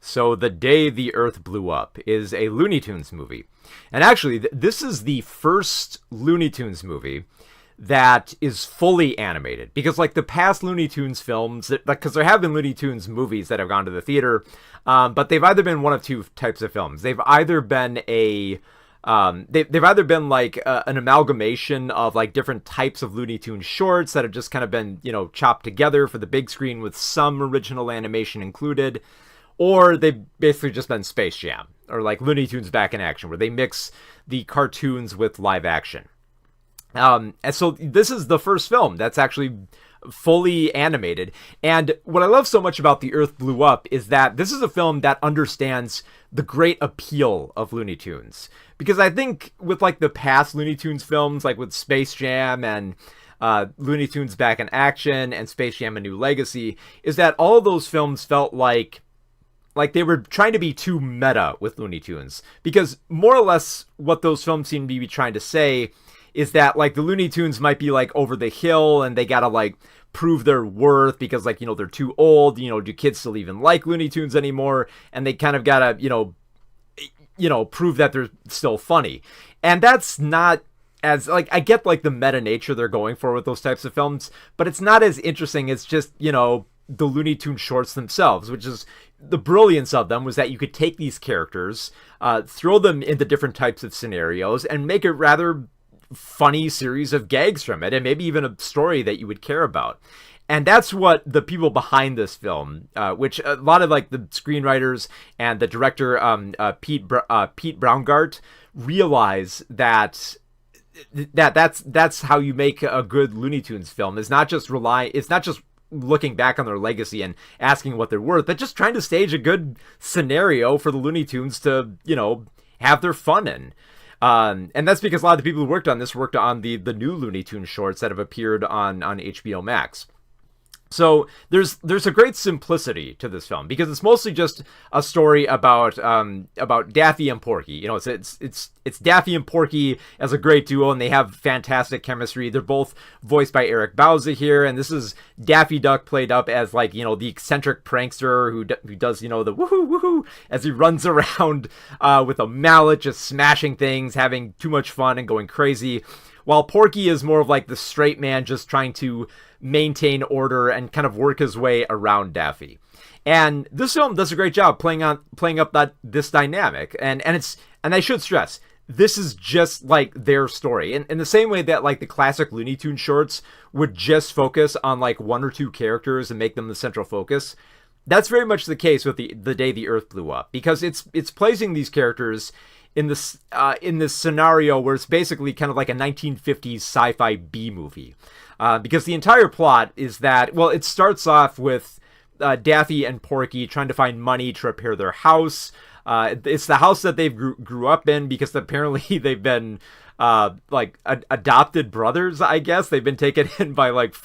So The Day the Earth Blew Up is a Looney Tunes movie. And actually, this is the first Looney Tunes movie that is fully animated. Because like the past Looney Tunes films, because there have been Looney Tunes movies that have gone to the theater, but they've either been one of two types of films. They've either been they've either been like an amalgamation of like different types of Looney Tunes shorts that have just kind of been, chopped together for the big screen with some original animation included, or they've basically just been Space Jam or like Looney Tunes Back in Action, where they mix the cartoons with live action. And so this is the first film that's actually fully animated. And what I love so much about The Earth Blew Up is that this is a film that understands the great appeal of Looney Tunes. Because I think with like the past Looney Tunes films, like with Space Jam and Looney Tunes Back in Action and Space Jam: A New Legacy, is that all of those films felt like they were trying to be too meta with Looney Tunes. Because more or less what those films seem to be trying to say is that like the Looney Tunes might be like over the hill and they gotta like prove their worth because like, they're too old, do kids still even like Looney Tunes anymore? And they kind of gotta, prove that they're still funny. And that's not as like, I get like the meta nature they're going for with those types of films, but it's not as interesting as just, the Looney Tunes shorts themselves, which is the brilliance of them was that you could take these characters, throw them into different types of scenarios and make a rather funny series of gags from it, and maybe even a story that you would care about. And that's what the people behind this film, which a lot of like the screenwriters and the director Pete Braungart realize that's how you make a good Looney Tunes film. It's not just looking back on their legacy and asking what they're worth, but just trying to stage a good scenario for the Looney Tunes to have their fun in. And that's because a lot of the people who worked on this worked on the new Looney Tunes shorts that have appeared on HBO Max. So there's a great simplicity to this film because it's mostly just a story about Daffy and Porky. It's Daffy and Porky as a great duo, and they have fantastic chemistry. They're both voiced by Eric Bauza here, and this is Daffy Duck played up as like the eccentric prankster who does the woohoo woohoo as he runs around with a mallet just smashing things, having too much fun and going crazy. While Porky is more of like the straight man just trying to maintain order and kind of work his way around Daffy. And this film does a great job playing up this dynamic. And I should stress, this is just like their story. In the same way that like the classic Looney Tunes shorts would just focus on like one or two characters and make them the central focus. That's very much the case with the Day the Earth Blew Up, because it's placing these characters in this scenario where it's basically kind of like a 1950s sci-fi B movie, because the entire plot is that, well, it starts off with Daffy and Porky trying to find money to repair their house. It's the house that they grew up in because apparently they've been adopted brothers. I guess they've been taken in by like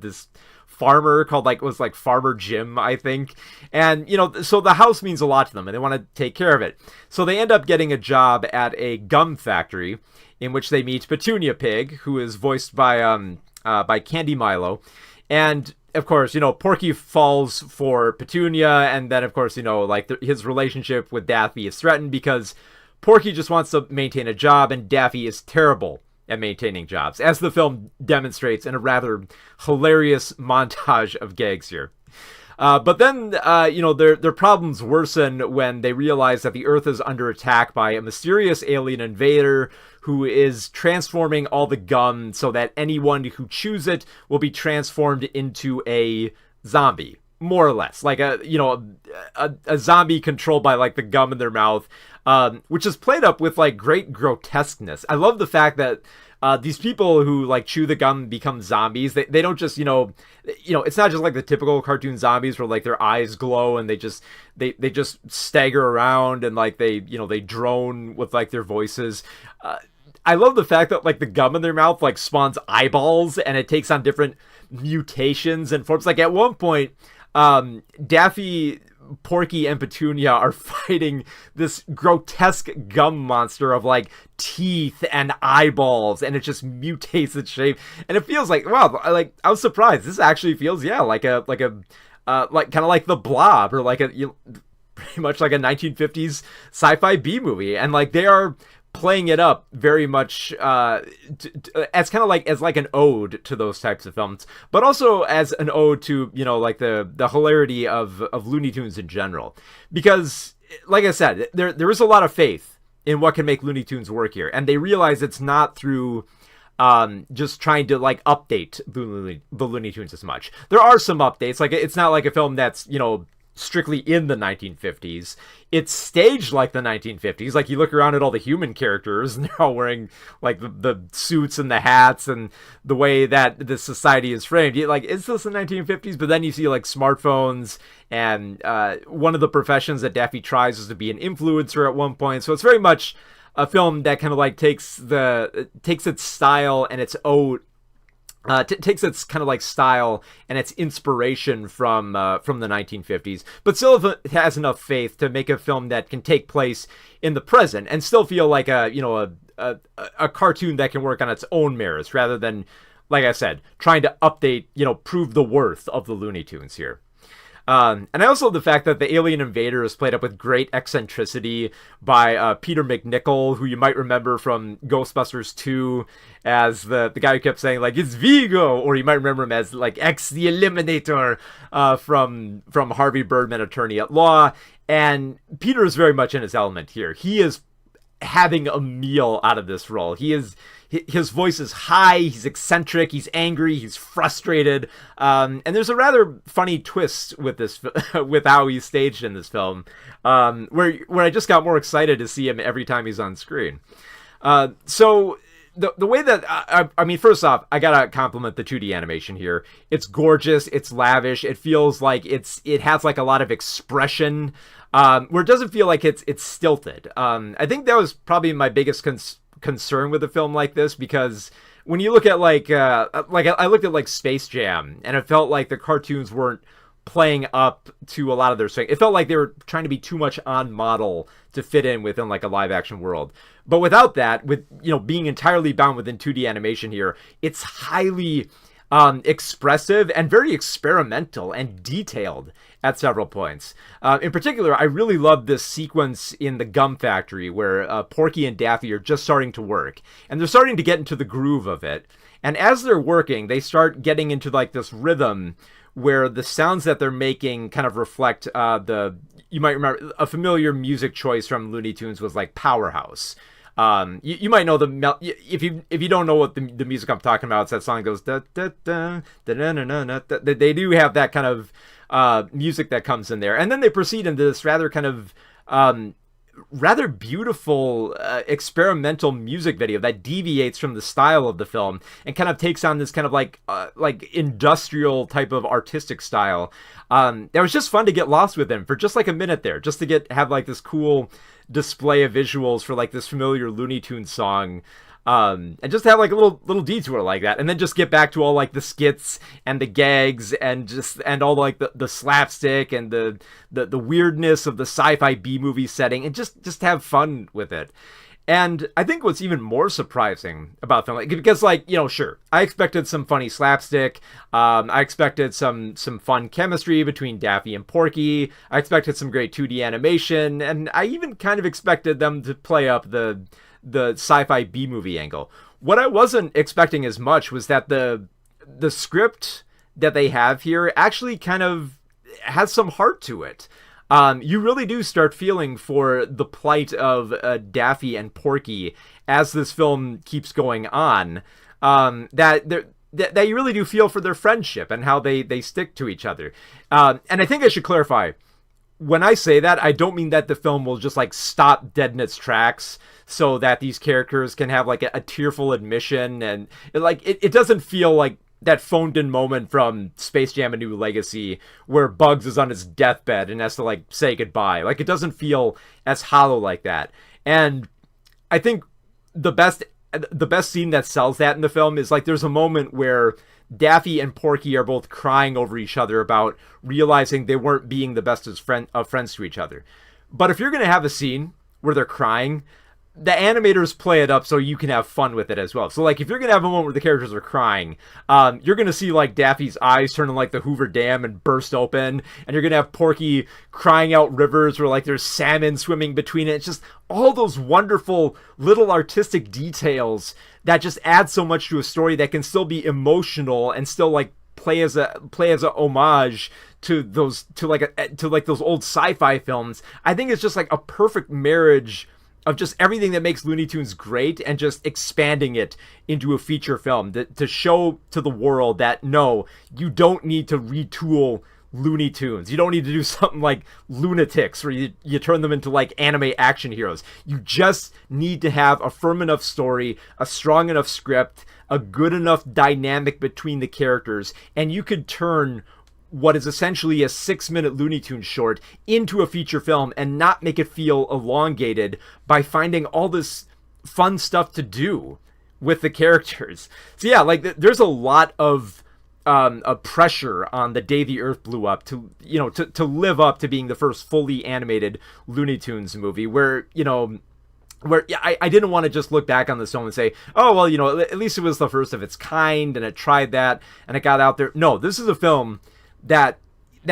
this farmer called was Farmer Jim, I think. And, so the house means a lot to them and they want to take care of it. So they end up getting a job at a gum factory in which they meet Petunia Pig, who is voiced by Candy Milo. And of course, Porky falls for Petunia. And then of course, his relationship with Daffy is threatened because Porky just wants to maintain a job and Daffy is terrible at maintaining jobs, as the film demonstrates in a rather hilarious montage of gags here. But then, their problems worsen when they realize that the Earth is under attack by a mysterious alien invader who is transforming all the gum so that anyone who chews it will be transformed into a zombie, more or less, like a zombie controlled by like the gum in their mouth. Which is played up with like great grotesqueness. I love the fact that these people who like chew the gum become zombies. They don't just it's not just like the typical cartoon zombies where like their eyes glow and they just stagger around and like they drone with like their voices. I love the fact that like the gum in their mouth like spawns eyeballs and it takes on different mutations and forms. Like at one point, Daffy, Porky, and Petunia are fighting this grotesque gum monster of like teeth and eyeballs, and it just mutates its shape, and it feels like, wow, like I was surprised. This actually feels like kind of like the Blob, or like pretty much like a 1950s sci-fi B movie, and like they are playing it up very much as kind of like as like an ode to those types of films, but also as an ode to, you know, like the hilarity of Looney Tunes in general. Because, like I said, there is a lot of faith in what can make Looney Tunes work here, and they realize it's not through just trying to like update the Looney Tunes as much. There are some updates, like it's not like a film that's, you know, strictly in the 1950s. It's staged like the 1950s. Like you look around at all the human characters and they're all wearing like the suits and the hats and the way that the society is framed. You're like, is this the 1950s? But then you see like smartphones, and one of the professions that Daffy tries is to be an influencer at one point. So it's very much a film that kind of like takes its style and its ode. Takes its kind of like style and its inspiration from the 1950s, but still has enough faith to make a film that can take place in the present and still feel like a cartoon that can work on its own merits, rather than, like I said, trying to update, you know, prove the worth of the Looney Tunes here. And I also love the fact that the alien invader is played up with great eccentricity by Peter MacNicol, who you might remember from Ghostbusters 2 as the guy who kept saying, like, it's Vigo, or you might remember him as, like, X the Eliminator from Harvey Birdman, Attorney at Law. And Peter is very much in his element here. He is having a meal out of this role. His voice is high, he's eccentric, he's angry, he's frustrated, and there's a rather funny twist with this, with how he's staged in this film, where I just got more excited to see him every time he's on screen. So the way that I mean, first off, I gotta compliment the 2D animation here. It's gorgeous, it's lavish, it feels like it has like a lot of expression, where it doesn't feel like it's stilted. I think that was probably my biggest concern with a film like this, because when you look at like I looked at like Space Jam, and it felt like the cartoons weren't playing up to a lot of their strength. It felt like they were trying to be too much on model to fit in within like a live action world. But without that, with, you know, being entirely bound within 2D animation here, it's highly expressive and very experimental and detailed at several points. In particular, I really love this sequence in the gum factory where Porky and Daffy are just starting to work, and they're starting to get into the groove of it. And as they're working, they start getting into like this rhythm where the sounds that they're making kind of reflect you might remember a familiar music choice from Looney Tunes was like Powerhouse. You might know if you don't know what the music I'm talking about, it's that song goes da da da da da da da da. They do have that kind of music that comes in there, and then they proceed into this rather kind of rather beautiful experimental music video that deviates from the style of the film and kind of takes on this kind of like industrial type of artistic style. That was just fun to get lost with him for just like a minute there, just to have like this cool display of visuals for like this familiar Looney Tunes song, and just have like a little detour like that, and then just get back to all like the skits and the gags and all like the slapstick and the weirdness of the sci-fi B-movie setting, and just have fun with it. And I think what's even more surprising about film, like, because, like, you know, sure, I expected some funny slapstick, I expected some fun chemistry between Daffy and Porky, I expected some great 2D animation, and I even kind of expected them to play up the sci-fi B-movie angle. What I wasn't expecting as much was that the script that they have here actually kind of has some heart to it. You really do start feeling for the plight of Daffy and Porky as this film keeps going on. That you really do feel for their friendship and how they stick to each other. And I think I should clarify, when I say that, I don't mean that the film will just like stop dead in its tracks so that these characters can have like a tearful admission, and it doesn't feel like that phoned in moment from Space Jam: A New Legacy where Bugs is on his deathbed and has to like say goodbye. Like, it doesn't feel as hollow like that. And I think the best scene that sells that in the film is like there's a moment where Daffy and Porky are both crying over each other about realizing they weren't being the best of friends to each other. But if you're going to have a scene where they're crying, the animators play it up so you can have fun with it as well. So, like, if you're gonna have a moment where the characters are crying, you're gonna see, like, Daffy's eyes turn like the Hoover Dam and burst open, and you're gonna have Porky crying out rivers where, like, there's salmon swimming between it. It's just all those wonderful little artistic details that just add so much to a story that can still be emotional and still, like, play as a homage to those those old sci-fi films. I think it's just like a perfect marriage of just everything that makes Looney Tunes great and just expanding it into a feature film to show to the world that, no, you don't need to retool Looney Tunes. You don't need to do something like Lunatics where you turn them into like anime action heroes. You just need to have a firm enough story, a strong enough script, a good enough dynamic between the characters, and you could turn what is essentially a 6-minute Looney Tunes short into a feature film and not make it feel elongated by finding all this fun stuff to do with the characters. So yeah, like there's a lot of a pressure on The Day the Earth Blew Up to live up to being the first fully animated Looney Tunes movie where I didn't want to just look back on this film and say, oh, well, at least it was the first of its kind and it tried that and it got out there. No, this is a film that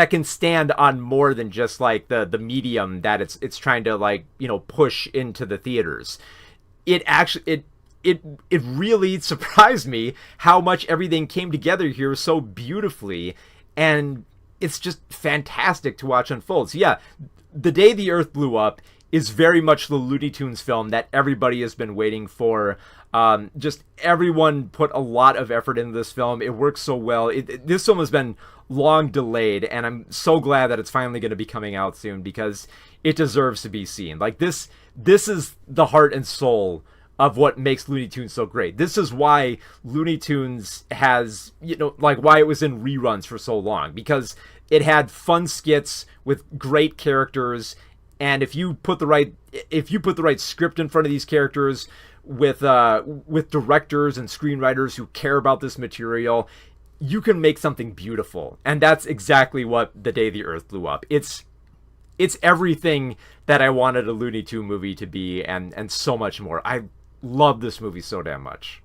can stand on more than just like the medium that it's trying to like, push into the theaters. It actually, it really surprised me how much everything came together here so beautifully, and it's just fantastic to watch unfold. So yeah, The Day the Earth Blew Up is very much the Looney Tunes film that everybody has been waiting for. Just everyone put a lot of effort into this film. It works so well. This film has been long delayed, and I'm so glad that it's finally going to be coming out soon because it deserves to be seen. Like this is the heart and soul of what makes Looney Tunes so great. This is why Looney Tunes has, why it was in reruns for so long, because it had fun skits with great characters. And if you put the right script in front of these characters with directors and screenwriters who care about this material, you can make something beautiful. And that's exactly what The Day the Earth Blew Up. It's everything that I wanted a Looney Tunes movie to be, and so much more. I love this movie so damn much.